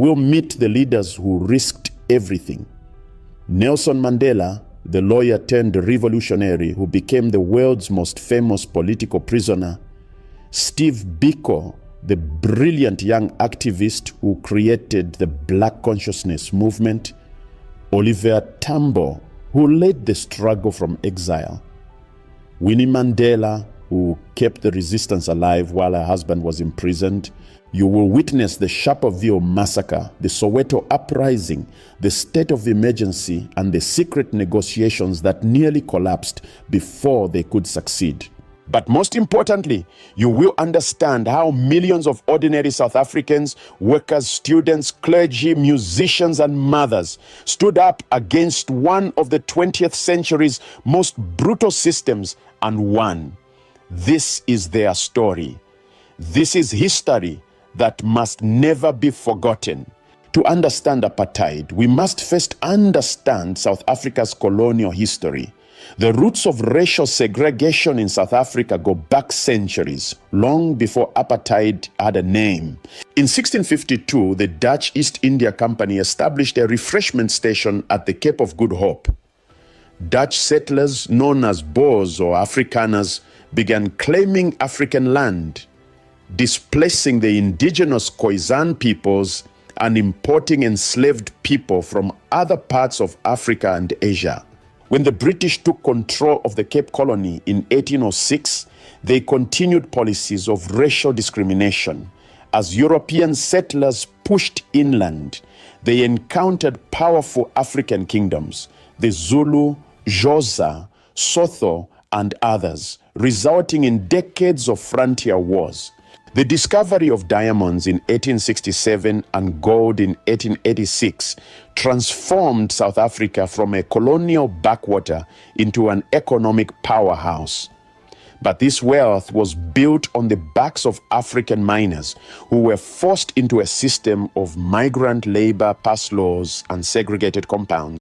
will meet the leaders who risked everything. Nelson Mandela, the lawyer turned revolutionary who became the world's most famous political prisoner. Steve Biko, the brilliant young activist who created the Black Consciousness movement. Oliver Tambo, who led the struggle from exile. Winnie Mandela, who kept the resistance alive while her husband was imprisoned. You will witness the Sharperville massacre, the Soweto uprising, the state of emergency, and the secret negotiations that nearly collapsed before they could succeed. But most importantly, you will understand how millions of ordinary South Africans, workers, students, clergy, musicians, and mothers stood up against one of the 20th century's most brutal systems and won. This is their story. This is history that must never be forgotten. To understand apartheid, we must first understand South Africa's colonial history. The roots of racial segregation in South Africa go back centuries, long before apartheid had a name. In 1652, the Dutch East India Company established a refreshment station at the Cape of Good Hope. Dutch settlers, known as Boers or Afrikaners, began claiming African land, displacing the indigenous Khoisan peoples and importing enslaved people from other parts of Africa and Asia. When the British took control of the Cape Colony in 1806, they continued policies of racial discrimination. As European settlers pushed inland, they encountered powerful African kingdoms, the Zulu, Xhosa, Sotho, and others, resulting in decades of frontier wars. The discovery of diamonds in 1867 and gold in 1886 transformed South Africa from a colonial backwater into an economic powerhouse. But this wealth was built on the backs of African miners who were forced into a system of migrant labor, pass laws, and segregated compounds.